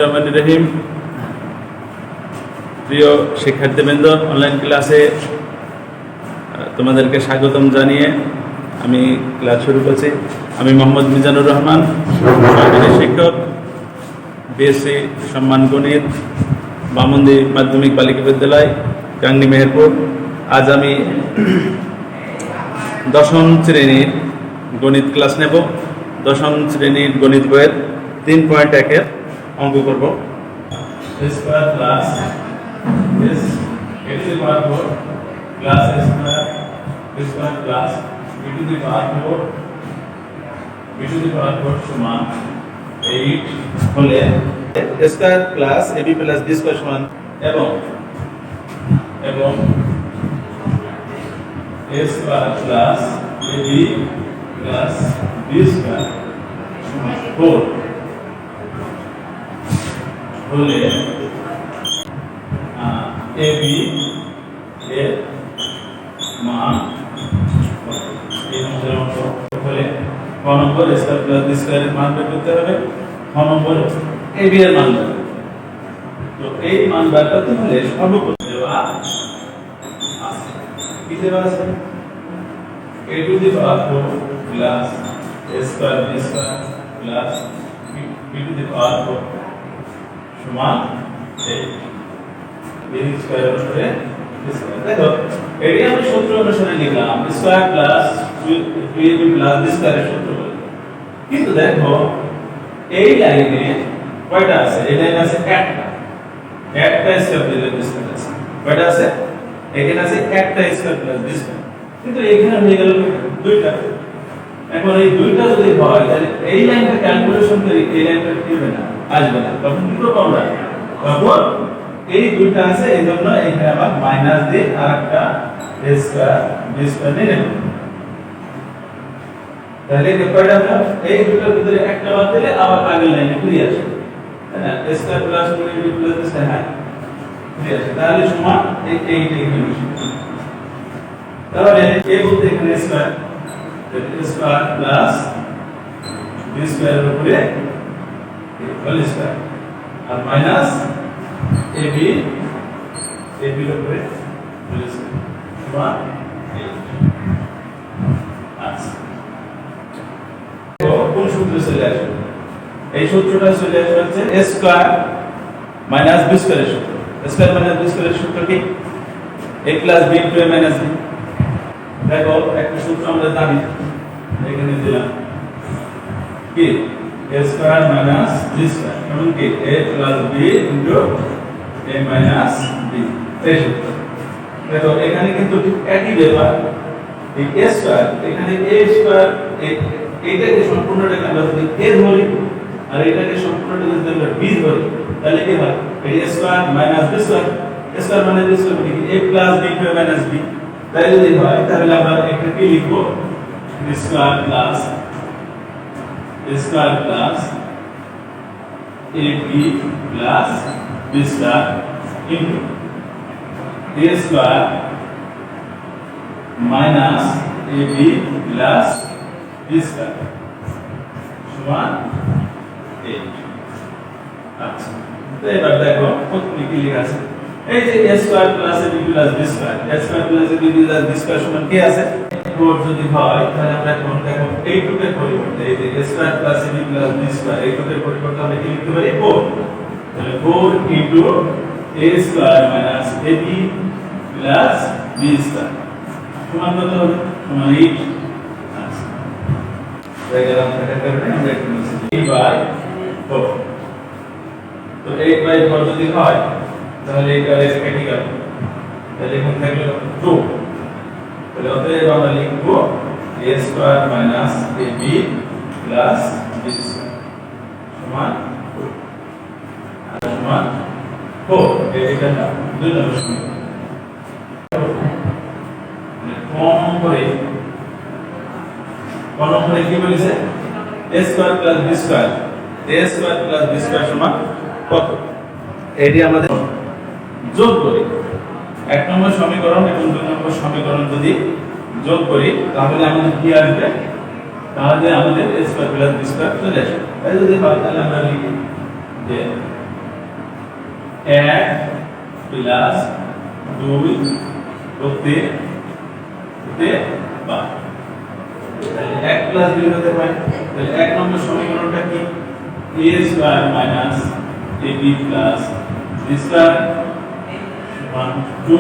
রহিম। প্রিয় শিক্ষার্থীবৃন্দ, অনলাইন ক্লাসে তোমাদেরকে স্বাগতম জানিয়ে আমি ক্লাস শুরু করছি। আমি মোহাম্মদ মিজানুর রহমান, সহকারী শিক্ষক, বিএসসি সম্মান গণিত, বামন্দি মাধ্যমিক বালিকা বিদ্যালয়, গাংনী মেহেরপুর। আজ আমি দশম শ্রেণীর গণিত ক্লাস নেব। দশম শ্রেণীর গণিত বইয়ের 3.1-এর অঙ্ক করব। Square plus s a to the power 4 plus a square plus b to the power 4 সমান 8 হলে a square plus a b plus b square সমান এবং a square plus a b plus b square সমান 4 হলে A B এর মান এই নম্বরের অঙ্ক হলে ক নম্বর স্কয়ার প্লাস বি স্কয়ারের মান বের করতে হবে, খ নম্বর এ বি এর মান বের করতে হবে। তো এই মান বের করতে হলে সর্বপ্রথম দেওয়া আছে কি দেওয়া আছে a to the power 4 plus a square b square plus b to the power 4 সমান 8 b স্কয়ার উপরে স্কয়ার। দেখো এটি আমি সূত্র অনুসারে লিখলাম square plus 2ab plus b স্কয়ারের সূত্র বলে। কিন্তু দেখো এই লাইনে কয়টা আছে? এই লাইনে আছে একটা স্কয়ার প্লাস b স্কয়ার আছে। কয়টা আছে? এখানে আছে একটা স্কয়ার প্লাস b স্কয়ার, কিন্তু এখানে হয়ে গেল দুইটা। এখন এই দুইটা যদি হয় তাহলে এই লাইনটা ক্যালকুলেশন করি, এই লাইনটা কি হবে না, আসবে না। তখন কি করব আমরা? তখন এই দুইটা আছে, এই জন্য এখানে আবার মাইনাস দিয়ে আরেকটা a স্কয়ার b স্কয়ার নিয়ে নেব। তাহলে কি কয়টা হলো? এই দুটোর ভিতরে একটা বাদ দিলে আবার আগের লাইনে ফিরে আসবে, তাই না? a square plus 2ab plus b square হয় ফিরে আসবে। তাহলে সমান এই এখানে বসে। তাহলে a বলতে এখানে স্কয়ার, স্কয়ার প্লাস b স্কয়ারের উপরে হোল স্কয়ার আর মাইনাস ab এর উপরে হোল স্কয়ার সমান 8। আচ্ছা, তো কোন সূত্র চলে আসবে? এই সূত্রটা চলে আসবে হচ্ছে a স্কয়ার মাইনাস b স্কয়ারের সূত্র। স্কয়ার মাইনাস b স্কয়ারের সূত্র কি? a plus b into a minus b। দেখো একটা সূত্র আমরা জানি, এখানে দিলাম কি a square minus b square সমান কি a plus b into a minus b। এই সূত্র দেখো এখানে কিন্তু ঠিক একই ব্যাপার। এই a স্কয়ার এখানে a স্কয়ার এইটাকে সম্পূর্ণটাকে আমরা যদি a ধরি আর এটাকে সম্পূর্ণটাকে যদি আমরা b ধরি তাহলে কি হয়? এই a square minus b square, a square minus b square কি a plus b into a minus b। তাই যদি হয় তাহলে আমরা এখানে কি লিখব? Square plus ab plus b square into a square minus ab plus b square সমান 8। আচ্ছা, তো এবার দেখো প্রথমে কি লেখা আছে? এই যে a square plus ab plus b square, a square plus ab plus b square সমান কি আছে? 4 যদি হয় তাহলে আমরা এখন দেখো এইটুকের পরিবর্তে এই যে a square plus ab plus b square এইটুকের পরিবর্তে আমরা কি লিখতে পারি? 4। তাহলে 4 into a square minus ab plus b square সমান কত হবে? সমান 8। আচ্ছা, হয়ে গেল। আমরা করব আমরা একটু নিচে 8/4। তো 8/4 যদি হয় তাহলে এটা কেটে গেল, তাহলে এখানে থাকলো 2। তাহলে অতএব আমরা লিখব a square minus ab plus b square সমান 4। এটা দুই নম্বর সমীকরণ। কোন নম্বরে কি বলেছে? a square plus b square, a square plus b square সমান কত? এটি আমাদের যোগ করি। এক নম্বর সমীকরণ এবং দুই নম্বর সমীকরণ যদি যোগ করি তাহলে আমাদের কি আসবে? তাহলে আমাদের a square plus b square চলে আসবে। তাই যদি হয় তাহলে আমরা লিখি যে এক প্লাস দুই হতে হতে পারে। তাহলে এক প্লাস দুই হতে পারে। তাহলে এক নম্বর সমীকরণটা কি? a square minus ab plus b square সমান 2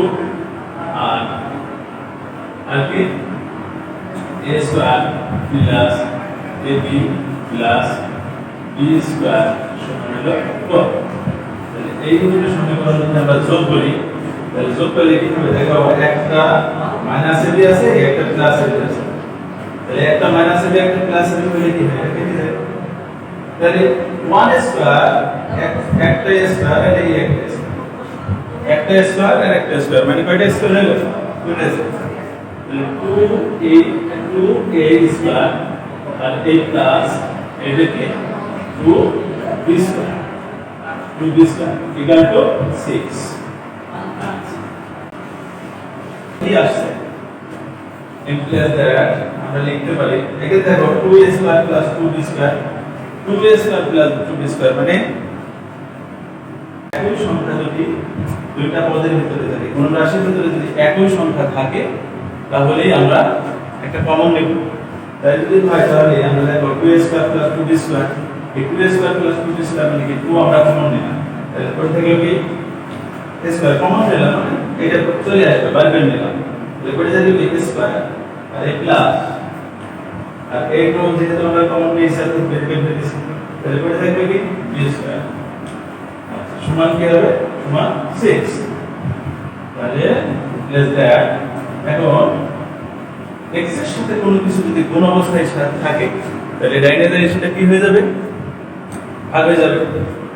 আর কি a square plus ab plus b square সমান হলো 4। তাহলে এই দুটো সমীকরণ যদি আমরা যোগ করি তাহলে যোগ করলে কি হবে? দেখো একটা মাইনাস ab আছে একটা প্লাস ab আছে। তাহলে একটা মাইনাস ab একটা প্লাস ab হলে কি হয়? এটা কেটে যাবে। তাহলে 1 স্কয়ার একটা স্কয়ার আর এই একটা স্কয়ার, একটা স্কয়ার আর একটা স্কয়ার মানে কয়টা স্কয়ার হলো? দুটো স্কয়ার। তাহলে 2a স্কয়ার আর a প্লাস এটাকে 2b square, 2b square equal to 6। কি আসছে? ইমপ্লাইজ দ্যাট আমরা লিখতে পারি এখানে দেখো 2a square plus 2b square, 2a square plus 2b square মানে একই সংখ্যা যদি দুইটা পদের ভিতরে থাকে, কোন রাশির ভিতরে যদি একই সংখ্যা থাকে তাহলেই আমরা একটা কমন নেব। তাই যদি হয় তাহলে আমরা দেখো 2a square plus 2b square, এই 2a square plus 2b square মানে কি 2 আমরা কমন নিলাম। তাহলে পরে থেকে কি a স্কয়ার কমন নিলাম মানে এটা চলে আসবে বাইরে নিলাম। তাহলে পরে যাবে কি a স্কয়ার আর a প্লাস আর এই টো যেহেতু আমরা কমন নিয়ে সাথে বের করে দিয়েছি তাহলে পরে থাকবে কি b স্কয়ার সমান কি হবে? সমান 6। তাহলে লেস দ্যাট এখন x এর সাথে কোনো কিছু যদি গুণ অবস্থায় থাকে তাহলে ডাইনে দাঁড়িয়ে সেটা কি হয়ে যাবে? ভাগ হয়ে যাবে।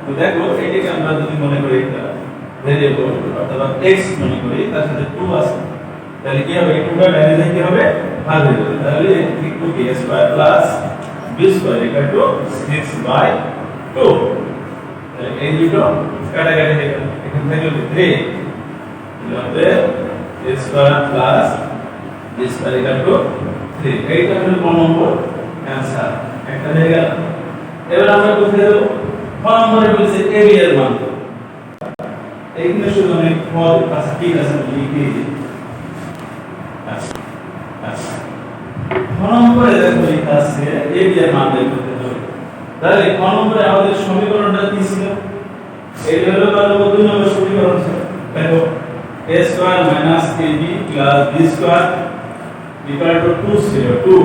তো দেখো এটাকে আমরা যদি মনে করি এটা ভেরিয়েবল অথবা x মনে করি তার সাথে 2 আছে তাহলে কি হবে? 2 টা ডাইনে দাঁড়িয়ে কি হবে? ভাগ হয়ে যাবে। তাহলে একটু a square plus b square equal to 6/2। তাহলে এই দুটো কাটাকাটি হয়ে গেল। এখান থেকে 3 তাহলে a square plus b square equal to 3। এইটা হলো কোন নম্বর অ্যানসার? একটা হয়ে গেল। এবার আমরা কোথায় যাব? কোন নম্বরে বলেছে ab এর মান। এইখানে শুধু অনেক পদ আছে, ঠিক আছে লিখে দিই। আচ্ছা আচ্ছা কোন নম্বরে দেখো লেখা আছে ab এর মান বের করতে হবে। তাহলে কোন নম্বরে আমাদের সমীকরণটা কি ছিল? এই হলো তার দুই নম্বর সমীকরণ ছিল। দেখো a square minus ab plus b square equal to 2 ছিল 2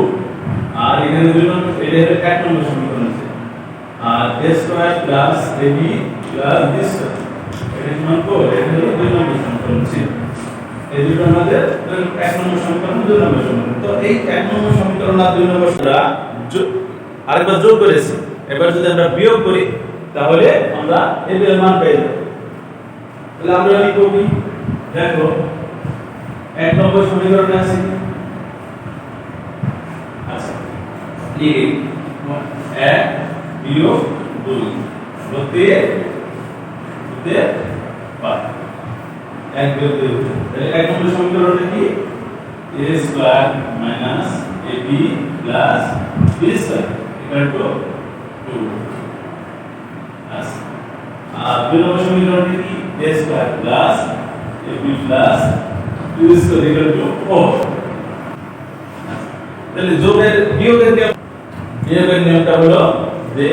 আর এখানে দুই নম্বর এটা হলো এক নম্বর সমীকরণ ছিল। আর a square plus ab plus b square এটা সমান কত? এটা হলো দুই নম্বর সমীকরণ ছিল। এই দুটো আমাদের এক নম্বর সমীকরণ দুই নম্বর সমীকরণ। তো এই এক নম্বর সমীকরণ আর দুই নম্বর আমরা আরেকবার যোগ করেছি। এবার যদি আমরা বিয়োগ করি তাহলে আমরা ab এর মান পেয়ে যাব। তাহলে আমরা লিখব কি? দেখো এক নম্বর সমীকরণে আছে আচ্ছা লিখি 1 বিয়োগ 2 হতে 5। 1 বিয়োগ 2 তাহলে এক নম্বর সমীকরণটা কি? a square minus ab plus b square equal to 2। আচ্ছা আর দুই নম্বর সমীকরণটা কি? a square plus ab plus b square equal to 4। তাহলে যোগের বিয়োগের নিয়মটা হলো যে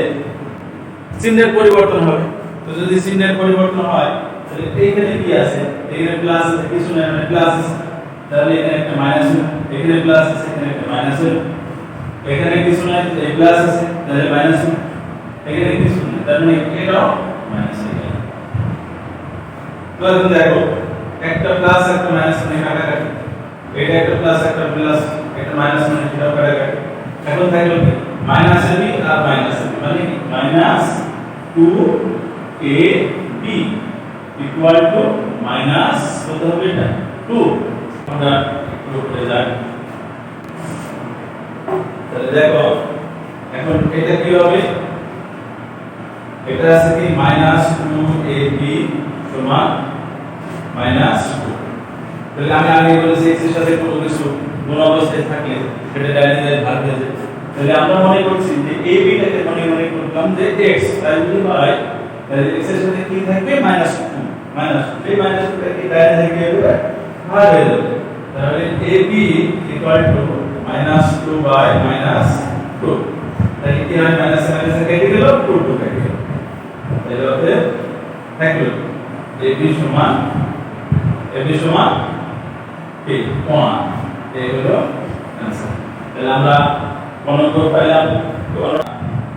চিহ্নের পরিবর্তন হবে। তো যদি চিহ্নের পরিবর্তন হয় তাহলে এইখানে কি আছে? এখানে প্লাস আছে, কিছু না মানে প্লাস আছে। তাহলে এখানে একটা মাইনাস হবে, এখানে প্লাস আছে, এখানে একটা মাইনাস হবে। এখানে কিছু না এই প্লাস আছে তাহলে মাইনাস হবে, এখানে কিছু না তার মানে এটাও মাইনাস হয়ে গেল। তো এখন দেখো একটা প্লাস একটা মাইনাস মানে কাটাকাটি, এটা একটা প্লাস একটা প্লাস একটা মাইনাস মানে এটাও কাটাকাটি। এখন থাকলো কি? মাইনাস ab আর মাইনাস ab মানে কি? Minus 2ab equal to minus কত হবে? এটা 2। আমরা একটু উপরে যাই। তাহলে দেখো এখন এটা কি হবে? এটা আছে কি? মাইনাস 2ab সমান মাইনাস 2। তাহলে আমি আগে বলেছি x এর সাথে কোনো কিছু গুণ অবস্থায় থাকলে সেটা ডাইরেক্টলি ভাগ হয়ে যায়। তাহলে আমরা মনে করছি যে ab টাকে মনে করলাম যে x, তাই যদি হয় তাহলে x এর সাথে কি থাকবে মাইনাস 2 মাইনাস এই মাইনাস 2 টা কি বাইরে থেকে যাবে ভাগ হয়ে যাবে তাহলে ab ইকুয়াল টু -2 বাই -2 তাহলে কি হয় মাইনাস মাইনাস কেটে গেল 2 কেটে গেল তাহলে হবে থাকলো ab সমান কি 1 এই হলো आंसर তাহলে আমরা কোন নম্বর পাইলাম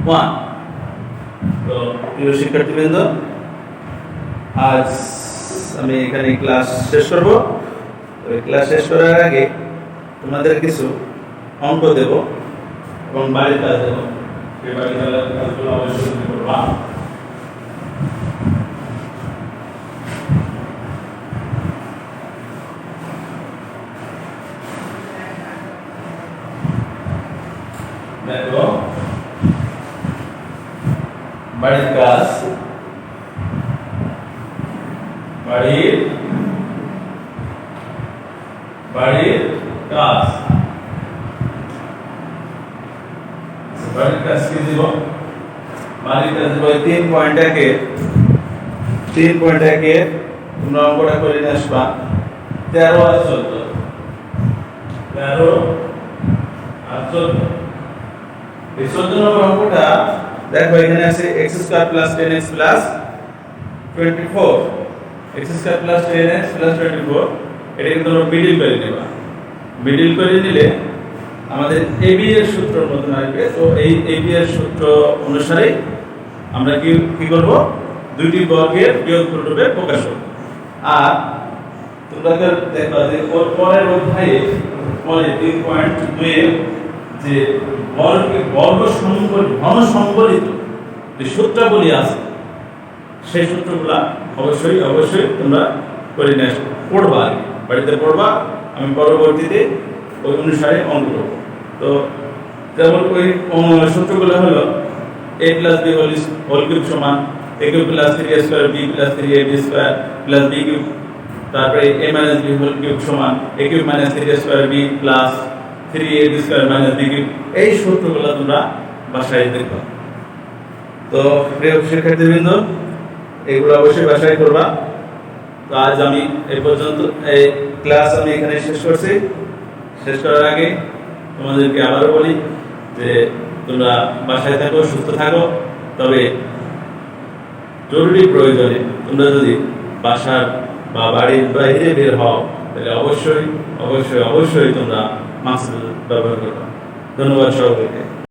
1 তো প্রিয় শিক্ষার্থীবৃন্দ আজ আমি এখানে ক্লাস শেষ করব ওই ক্লাস শেষ করার আগে তোমাদের কিছু অঙ্ক দেব এবং বাড়ির কাজ দেব সেই বাড়ির কাজগুলো অবশ্যই করবা দেখো বাড়ির কাজ বাড়ির কাজ বাড়ির কাজ কি দিব বাড়ির কাজ দিব 3.1 তোমরা অঙ্কটা করে নিয়ে আসবা 13 আর 14 এই 14 নম্বর অঙ্কটা দেখো এখানে আছে x² + 10x + 24 x² + 10x + 24 এটা কিন্তু আমরা মিডল করে নেবা মিডল করে নিলে আমাদের ab এর সূত্রের মতন আসবে তো এই ab এর সূত্র অনুসারে আমরা কি করব দুইটি বর্গের বিয়োগফল রূপে প্রকাশ করব আর তোমরা দেখবা যে পরের অধ্যায়ে পরে 3.2 এর যে বর্গ ঘন সম্বলিত যে সূত্রাবলী আছে সেই সূত্রগুলো অবশ্যই তোমরা করে নিয়ে পড়বা বাড়িতে পড়বা আমি পরবর্তীতে ওই অনুসারে অঙ্ক করব তো যেমন ওই সূত্রগুলো হলো a + b হোল কিউব সমান a³ + 3a² b + 3ab² + b³ তারপরে a - b হোল কিউব সমান a³ - 3a² b + 3ab² - b³ এই সূত্রগুলো তোমরা বাসায় দেখবা তো প্রিয় শিক্ষার্থীবৃন্দ এগুলো অবশ্যই বাসায় করবা তো আজ আমি এই পর্যন্ত এই ক্লাস আমি এখানে শেষ করছি শেষ করার আগে তোমাদেরকে আবারও বলি যে তোমরা বাসায় থাকো সুস্থ থাকো তবে জরুরি প্রয়োজনে তোমরা যদি বাসার বা বাড়ির বাইরে বের হও তাহলে অবশ্যই তোমরা মাস্ক ব্যবহার করবে ধন্যবাদ সবাইকে